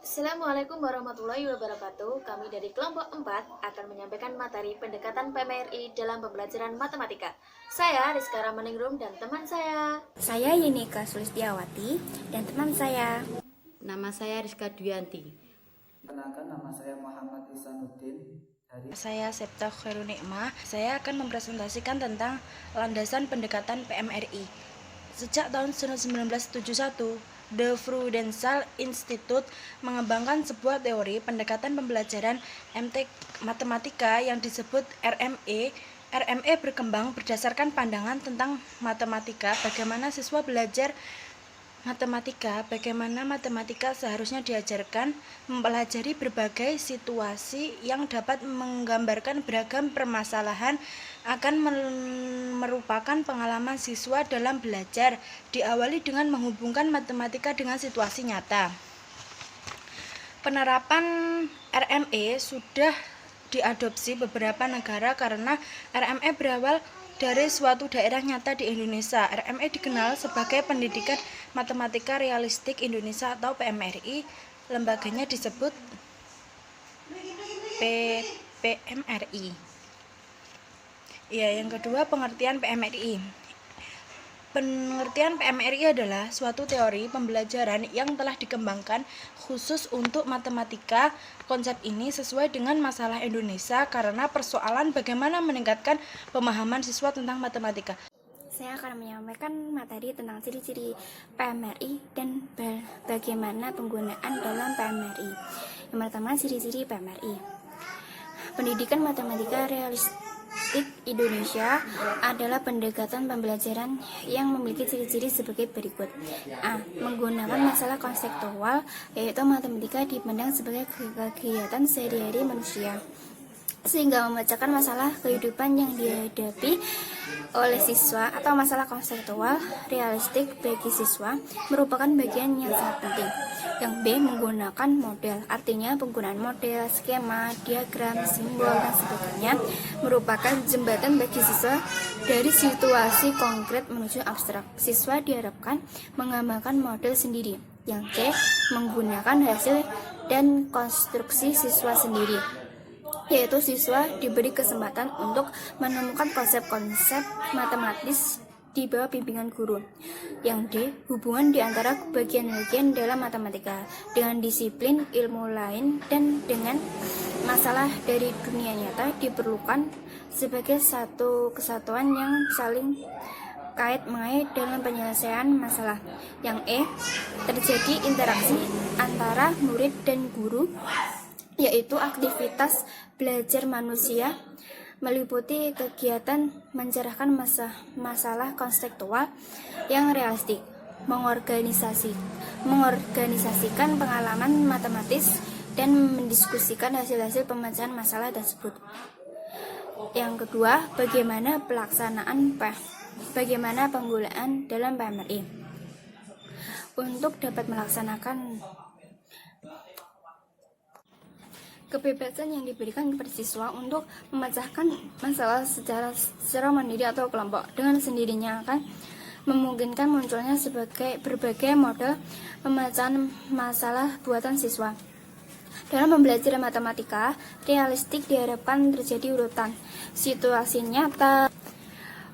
Assalamualaikum warahmatullahi wabarakatuh. Kami dari kelompok 4 akan menyampaikan materi pendekatan PMRI dalam pembelajaran matematika. Saya Rizka Ramaningrum dan teman saya. Saya Yenika Sulistiawati dan teman saya. Nama saya Rizka Duyanti. Kenalkan, nama saya Muhammad Isanuddin. Saya Septa Khairunikmah. Saya akan mempresentasikan tentang landasan pendekatan PMRI. Sejak tahun 1971, The Prudential Institute mengembangkan sebuah teori pendekatan pembelajaran MT matematika yang disebut RME. RME berkembang berdasarkan pandangan tentang matematika, bagaimana siswa belajar bagaimana matematika seharusnya diajarkan, mempelajari berbagai situasi yang dapat menggambarkan beragam permasalahan, akan merupakan pengalaman siswa dalam belajar, diawali dengan menghubungkan matematika dengan situasi nyata. Penerapan RME sudah diadopsi beberapa negara karena RME berawal dari suatu daerah nyata di Indonesia. RME dikenal sebagai Pendidikan Matematika Realistik Indonesia atau PMRI. Lembaganya disebut PMRI. Yang kedua, pengertian PMRI. Pengertian PMRI adalah suatu teori pembelajaran yang telah dikembangkan khusus untuk matematika. Konsep ini sesuai dengan masalah Indonesia karena persoalan bagaimana meningkatkan pemahaman siswa tentang matematika. Saya akan menyampaikan materi tentang ciri-ciri PMRI dan bagaimana penggunaan dalam PMRI. Yang pertama, ciri-ciri PMRI. Pendidikan Matematika Realistik Indonesia adalah pendekatan pembelajaran yang memiliki ciri-ciri sebagai berikut. A. Menggunakan masalah konseptual, yaitu matematika dipandang sebagai kegiatan sehari-hari manusia, sehingga memecahkan masalah kehidupan yang dihadapi oleh siswa, atau masalah konseptual realistik bagi siswa merupakan bagian yang sangat penting. Yang B. Menggunakan model, artinya penggunaan model, skema, diagram, simbol, dan sebagainya merupakan jembatan bagi siswa dari situasi konkret menuju abstrak. Siswa diharapkan mengembangkan model sendiri. Yang C. Menggunakan hasil dan konstruksi siswa sendiri, yaitu siswa diberi kesempatan untuk menemukan konsep-konsep matematis di bawah bimbingan guru. Yang D. Hubungan di antara bagian-bagian dalam matematika dengan disiplin ilmu lain dan dengan masalah dari dunia nyata diperlukan sebagai satu kesatuan yang saling kait-mengait dalam penyelesaian masalah. Yang E. Terjadi interaksi antara murid dan guru, yaitu aktivitas belajar manusia meliputi kegiatan mencerahkan masalah konseptual yang realistik, mengorganisasikan pengalaman matematis, dan mendiskusikan hasil-hasil pemecahan masalah tersebut. Yang kedua, bagaimana penggunaan dalam PMRI. Untuk dapat melaksanakan kebebasan yang diberikan kepada siswa untuk memecahkan masalah secara mandiri atau kelompok dengan sendirinya akan memungkinkan munculnya berbagai model pemecahan masalah buatan siswa. Dalam pembelajaran matematika realistik diharapkan terjadi urutan situasi nyata,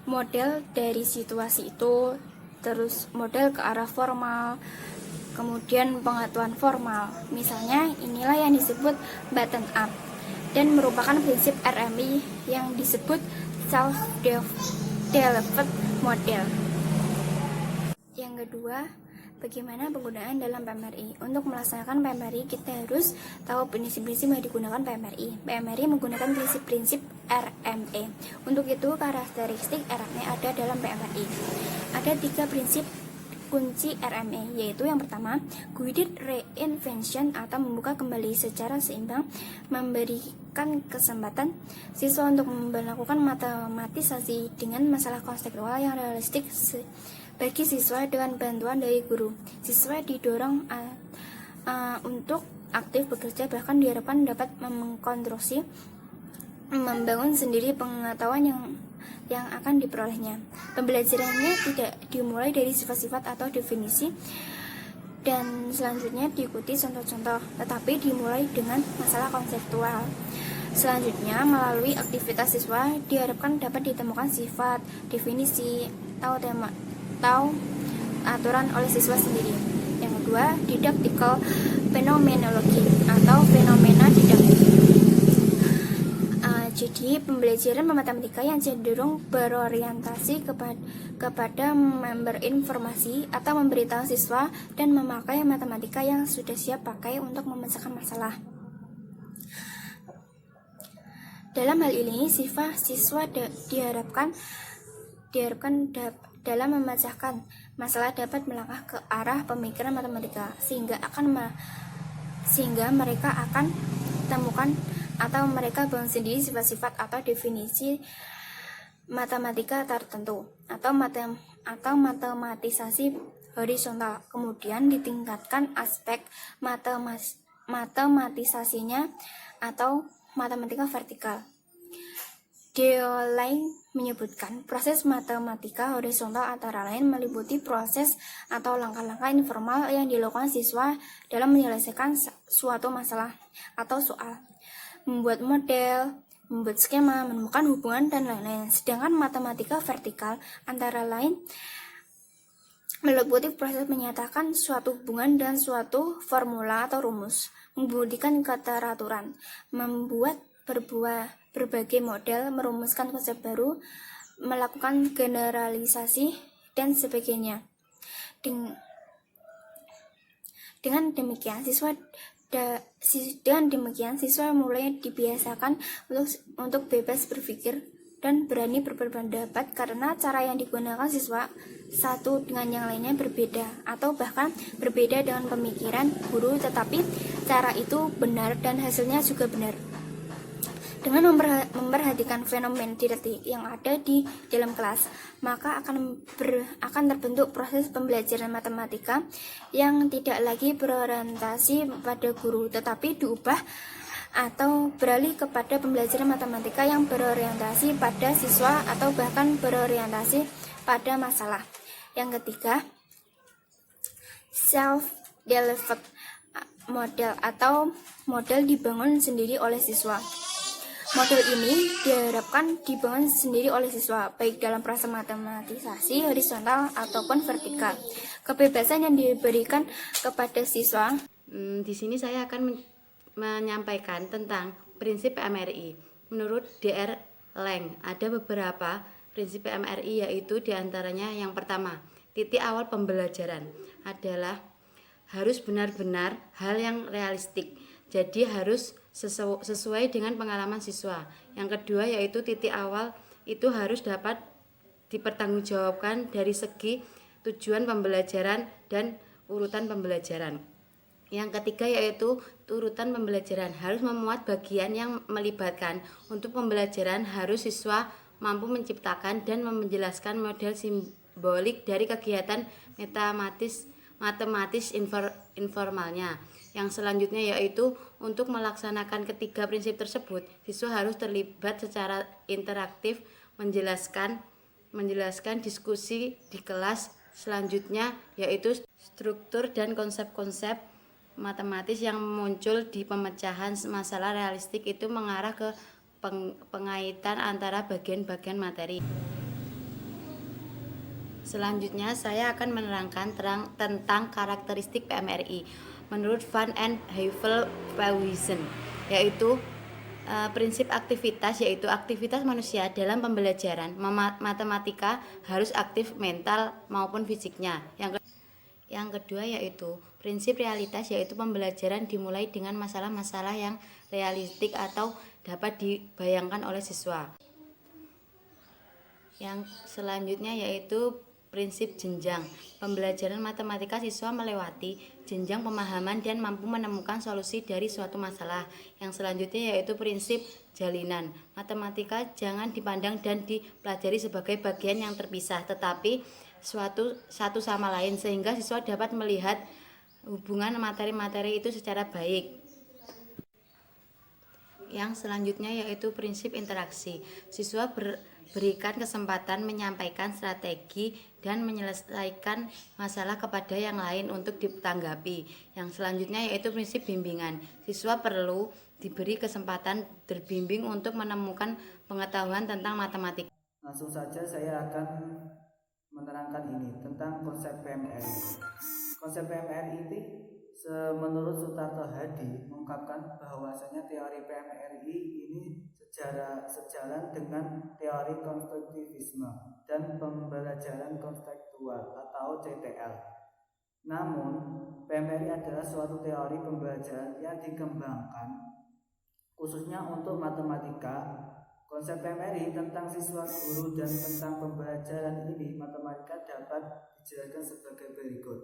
model dari situasi itu, terus model ke arah formal, kemudian pengetahuan formal. Misalnya, inilah yang disebut bottom up dan merupakan prinsip RMI yang disebut self-developed model. Yang kedua, bagaimana penggunaan dalam PMRI. Untuk melaksanakan PMRI, kita harus tahu prinsip-prinsip yang digunakan PMRI. PMRI menggunakan prinsip-prinsip RME. Untuk itu, karakteristik RME ada dalam PMRI. Ada 3 prinsip kunci RME, yaitu yang pertama, guided reinvention atau membuka kembali secara seimbang, memberikan kesempatan siswa untuk melakukan matematisasi dengan masalah konseptual yang realistik bagi siswa dengan bantuan dari guru. Siswa didorong untuk aktif bekerja, bahkan diharapkan dapat mengkonstruksi, membangun sendiri pengetahuan yang akan diperolehnya. Pembelajarannya tidak dimulai dari sifat-sifat atau definisi dan selanjutnya diikuti contoh-contoh, tetapi dimulai dengan masalah konseptual. Selanjutnya, melalui aktivitas siswa diharapkan dapat ditemukan sifat, definisi, atau aturan oleh siswa sendiri. Yang kedua, didaktikal fenomenologi atau fenomena didaktik. Jadi, pembelajaran matematika yang cenderung berorientasi kepada memberi informasi atau memberitahu siswa dan memakai matematika yang sudah siap pakai untuk memecahkan masalah. Dalam hal ini, siswa diharapkan dalam memecahkan masalah dapat melangkah ke arah pemikiran matematika sehingga mereka akan temukan atau mereka bangun sendiri sifat-sifat atau definisi matematika tertentu atau matematisasi horizontal. Kemudian ditingkatkan aspek matematisasinya atau matematika vertikal. Deolay menyebutkan proses matematika horizontal antara lain meliputi proses atau langkah-langkah informal yang dilakukan siswa dalam menyelesaikan suatu masalah atau soal, membuat model, membuat skema, menemukan hubungan, dan lain-lain. Sedangkan matematika vertikal antara lain meliputi proses menyatakan suatu hubungan dan suatu formula atau rumus, membuktikan keteraturan, membuat berbagai model, merumuskan konsep baru, melakukan generalisasi, dan sebagainya. Dengan demikian, siswa mulai dibiasakan untuk bebas berpikir dan berani berpendapat karena cara yang digunakan siswa satu dengan yang lainnya berbeda atau bahkan berbeda dengan pemikiran guru, tetapi cara itu benar dan hasilnya juga benar. Dengan memperhatikan fenomena didaktik yang ada di dalam kelas, maka akan terbentuk proses pembelajaran matematika yang tidak lagi berorientasi pada guru, tetapi diubah atau beralih kepada pembelajaran matematika yang berorientasi pada siswa atau bahkan berorientasi pada masalah. Yang ketiga, self-developed model atau model dibangun sendiri oleh siswa. Model ini diharapkan dibangun sendiri oleh siswa, baik dalam proses matematisasi horizontal ataupun vertikal. Kebebasan yang diberikan kepada siswa. Di sini saya akan menyampaikan tentang prinsip PMRI. Menurut Dr. Leng, ada beberapa prinsip PMRI, yaitu diantaranya yang pertama, titik awal pembelajaran adalah harus benar-benar hal yang realistik. Jadi harus sesuai dengan pengalaman siswa. Yang kedua yaitu titik awal itu harus dapat dipertanggungjawabkan dari segi tujuan pembelajaran dan urutan pembelajaran. Yang ketiga yaitu urutan pembelajaran harus memuat bagian yang melibatkan. Untuk pembelajaran harus siswa mampu menciptakan dan menjelaskan model simbolik dari kegiatan matematis informalnya. Yang selanjutnya yaitu untuk melaksanakan ketiga prinsip tersebut, siswa harus terlibat secara interaktif menjelaskan diskusi di kelas. Selanjutnya yaitu struktur dan konsep-konsep matematis yang muncul di pemecahan masalah realistik itu mengarah ke pengaitan antara bagian-bagian materi. Selanjutnya saya akan menerangkan tentang karakteristik PMRI. Menurut Van en Heuvel-Fawiezen, yaitu prinsip aktivitas, yaitu aktivitas manusia dalam pembelajaran matematika harus aktif mental maupun fisiknya. Yang kedua yaitu prinsip realitas, yaitu pembelajaran dimulai dengan masalah-masalah yang realistik atau dapat dibayangkan oleh siswa. Yang selanjutnya yaitu prinsip jenjang. Pembelajaran matematika siswa melewati jenjang pemahaman dan mampu menemukan solusi dari suatu masalah. Yang selanjutnya yaitu prinsip jalinan. Matematika jangan dipandang dan dipelajari sebagai bagian yang terpisah, tetapi satu sama lain, sehingga siswa dapat melihat hubungan materi-materi itu secara baik. Yang selanjutnya yaitu prinsip interaksi. Siswa berikan kesempatan menyampaikan strategi dan menyelesaikan masalah kepada yang lain untuk ditanggapi. Yang selanjutnya yaitu prinsip bimbingan. Siswa perlu diberi kesempatan terbimbing untuk menemukan pengetahuan tentang matematika. Langsung saja saya akan menerangkan ini tentang konsep PMRI. Konsep PMRI ini menurut Sutarto Hadi mengungkapkan bahwasanya teori PMRI ini sejalan dengan teori konstruktivisme dan pembelajaran konseptual atau CTL. Namun, PMRI adalah suatu teori pembelajaran yang dikembangkan khususnya untuk matematika. Konsep PMRI tentang siswa, guru, dan tentang pembelajaran ini matematika dapat dijelaskan sebagai berikut.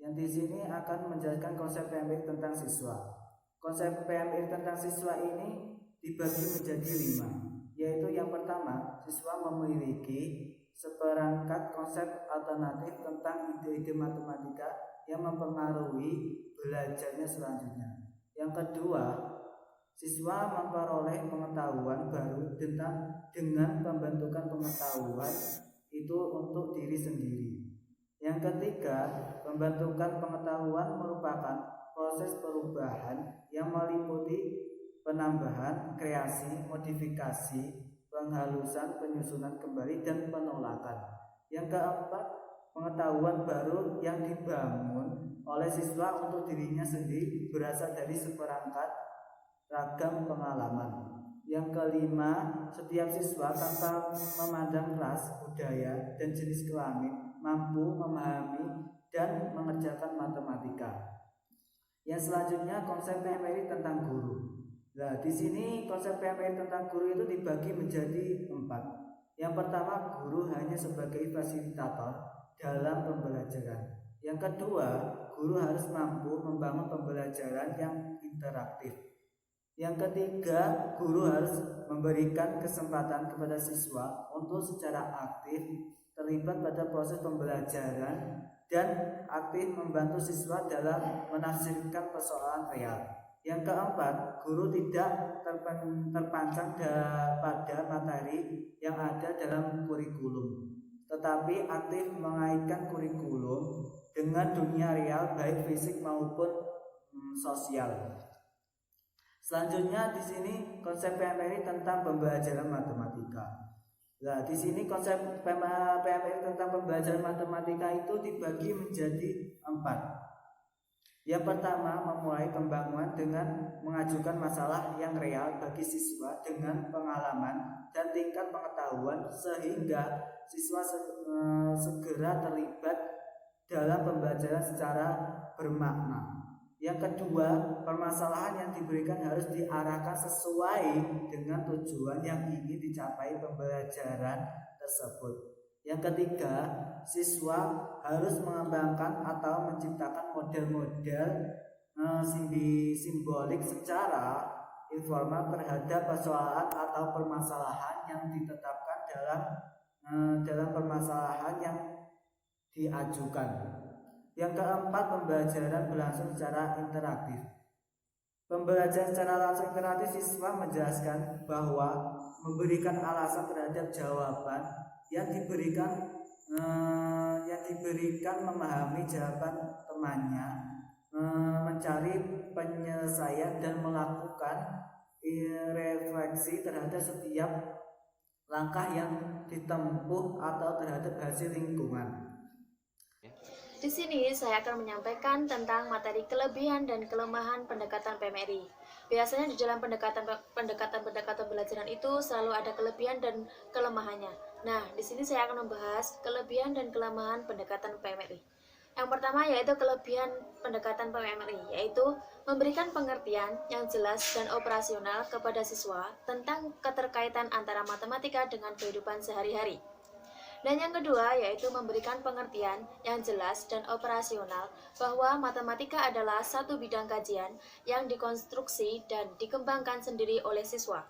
Yang di sini akan menjelaskan konsep PMRI tentang siswa. Konsep PMRI tentang siswa ini dibagi menjadi 5, yaitu yang pertama, siswa memiliki seperangkat konsep alternatif tentang ide-ide matematika yang mempengaruhi belajarnya selanjutnya. Yang kedua, siswa memperoleh pengetahuan baru dengan pembentukan pengetahuan itu untuk diri sendiri. Yang ketiga, pembentukan pengetahuan merupakan proses perubahan yang meliputi penambahan, kreasi, modifikasi, penghalusan, penyusunan kembali, dan penolakan. Yang keempat, pengetahuan baru yang dibangun oleh siswa untuk dirinya sendiri berasal dari seperangkat ragam pengalaman. Yang kelima, setiap siswa tanpa memandang ras, budaya, dan jenis kelamin mampu memahami dan mengerjakan matematika. Yang selanjutnya konsep PMRI tentang guru. Nah, di sini konsep PMRI tentang guru itu dibagi menjadi 4. Yang pertama, guru hanya sebagai fasilitator dalam pembelajaran. Yang kedua, guru harus mampu membangun pembelajaran yang interaktif. Yang ketiga, guru harus memberikan kesempatan kepada siswa untuk secara aktif terlibat pada proses pembelajaran dan aktif membantu siswa dalam menafsirkan persoalan real. Yang keempat, guru tidak terpancang pada materi yang ada dalam kurikulum, tetapi aktif mengaitkan kurikulum dengan dunia real baik fisik maupun sosial. Selanjutnya di sini konsep PMRI tentang pembelajaran matematika. Nah, di sini konsep PMRI tentang pembelajaran matematika itu dibagi menjadi 4. Yang pertama, memulai pembangunan dengan mengajukan masalah yang real bagi siswa dengan pengalaman dan tingkat pengetahuan sehingga siswa segera terlibat dalam pembelajaran secara bermakna. Yang kedua, permasalahan yang diberikan harus diarahkan sesuai dengan tujuan yang ingin dicapai pembelajaran tersebut. Yang ketiga, siswa harus mengembangkan atau menciptakan model-model simbolik secara informal terhadap persoalan atau permasalahan yang ditetapkan dalam permasalahan yang diajukan. Yang keempat, pembelajaran berlangsung secara interaktif. Pembelajaran secara langsung interaktif, siswa menjelaskan bahwa memberikan alasan terhadap jawaban yang diberikan memahami jawaban temannya, mencari penyelesaian dan melakukan refleksi terhadap setiap langkah yang ditempuh atau terhadap hasil lingkungan. Di sini saya akan menyampaikan tentang materi kelebihan dan kelemahan pendekatan PMRI. Biasanya di dalam pendekatan belajaran itu selalu ada kelebihan dan kelemahannya. Nah, di sini saya akan membahas kelebihan dan kelemahan pendekatan PMRI. Yang pertama yaitu kelebihan pendekatan PMRI, yaitu memberikan pengertian yang jelas dan operasional kepada siswa tentang keterkaitan antara matematika dengan kehidupan sehari-hari. Dan yang kedua yaitu memberikan pengertian yang jelas dan operasional bahwa matematika adalah satu bidang kajian yang dikonstruksi dan dikembangkan sendiri oleh siswa.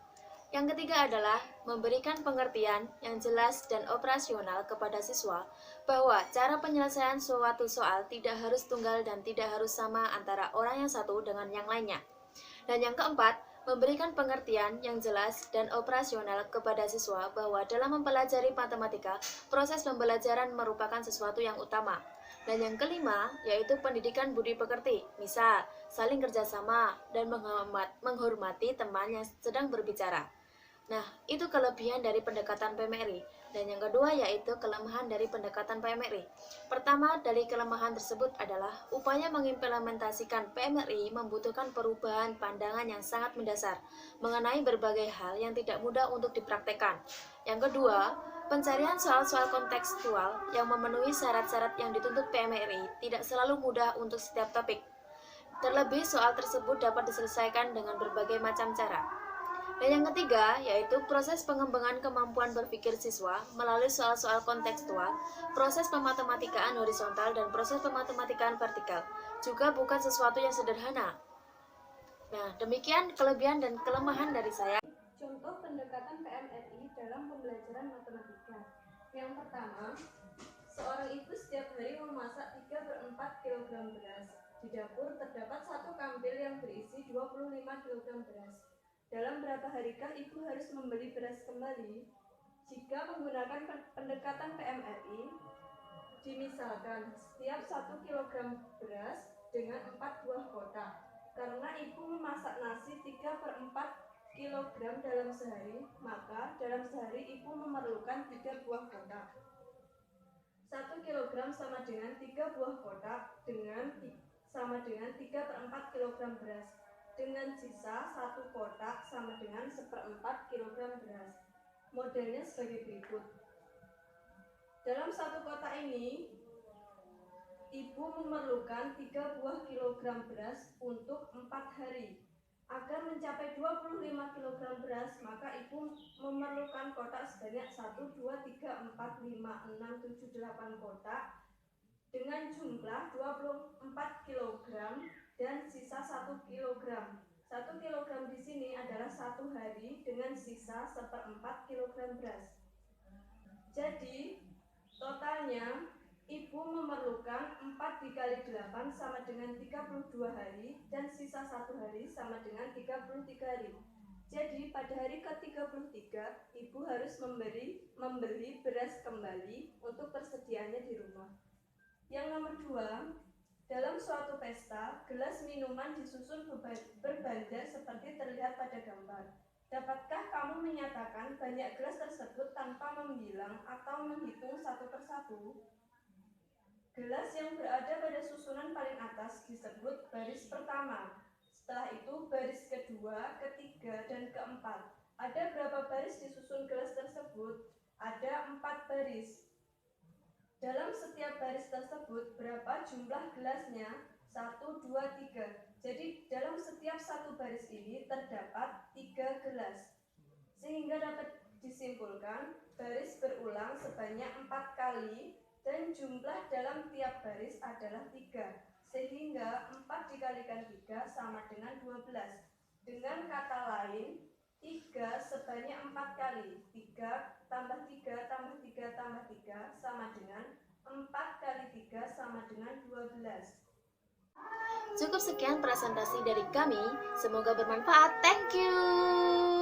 Yang ketiga adalah memberikan pengertian yang jelas dan operasional kepada siswa bahwa cara penyelesaian suatu soal tidak harus tunggal dan tidak harus sama antara orang yang satu dengan yang lainnya. Dan yang keempat, Memberikan pengertian yang jelas dan operasional kepada siswa bahwa dalam mempelajari matematika, proses pembelajaran merupakan sesuatu yang utama. Dan yang kelima, yaitu pendidikan budi pekerti, misal saling kerjasama dan menghormati teman yang sedang berbicara. Nah, itu kelebihan dari pendekatan PMRI. Dan yang kedua yaitu kelemahan dari pendekatan PMRI. Pertama, dari kelemahan tersebut adalah upaya mengimplementasikan PMRI membutuhkan perubahan pandangan yang sangat mendasar mengenai berbagai hal yang tidak mudah untuk dipraktekkan. Yang kedua, pencarian soal-soal kontekstual yang memenuhi syarat-syarat yang dituntut PMRI tidak selalu mudah untuk setiap topik. Terlebih, soal tersebut dapat diselesaikan dengan berbagai macam cara. Dan yang ketiga, yaitu proses pengembangan kemampuan berpikir siswa melalui soal-soal kontekstual, proses pematematikaan horizontal, dan proses pematematikaan vertikal. Juga bukan sesuatu yang sederhana. Nah, demikian kelebihan dan kelemahan dari saya. Contoh pendekatan PMRI dalam pembelajaran matematika. Yang pertama, seorang ibu setiap hari memasak 3/4 kg beras. Di dapur terdapat satu kantil yang berisi 25 kg beras. Dalam berapa harikah ibu harus membeli beras kembali? Jika menggunakan pendekatan PMRI, dimisalkan setiap 1 kg beras dengan 4 buah kotak. Karena ibu memasak nasi 3/4 kg dalam sehari, maka dalam sehari ibu memerlukan 3 buah kotak. 1 kg sama dengan 3 buah kotak sama dengan 3/4 kg beras. Dengan sisa 1 kotak sama dengan 1/4 kg beras. Modelnya sebagai berikut. Dalam 1 kotak ini, ibu memerlukan 3 buah kilogram beras untuk 4 hari. Agar mencapai 25 kg beras, maka ibu memerlukan kotak sebanyak 1, 2, 3, 4, 5, 6, 7, 8 kotak dengan jumlah 24 kg dan sisa 1 kg. 1 kg di sini adalah 1 hari dengan sisa 1/4 kg beras. Jadi, totalnya ibu memerlukan 4 dikali 8 sama dengan 32 hari dan sisa 1 hari sama dengan 33 hari. Jadi, pada hari ke-33, ibu harus membeli beras kembali untuk persediaannya di rumah. Yang nomor 2, dalam suatu pesta, gelas minuman disusun berbandar seperti terlihat pada gambar. Dapatkah kamu menyatakan banyak gelas tersebut tanpa membilang atau menghitung satu persatu? Gelas yang berada pada susunan paling atas disebut baris pertama. Setelah itu baris kedua, ketiga, dan keempat. Ada berapa baris disusun gelas tersebut? Ada 4 baris. Dalam setiap baris tersebut, berapa jumlah gelasnya? 1, 2, 3. Jadi, dalam setiap satu baris ini terdapat 3 gelas. Sehingga dapat disimpulkan, baris berulang sebanyak 4 kali dan jumlah dalam tiap baris adalah 3. Sehingga 4 dikalikan 3 sama dengan 12. Dengan kata lain, 3 sebanyak 4 kali. 3 tambah 3 tambah 3 tambah 3 sama dengan 4 kali 3 sama dengan 12. Cukup sekian presentasi dari kami. Semoga bermanfaat. Thank you.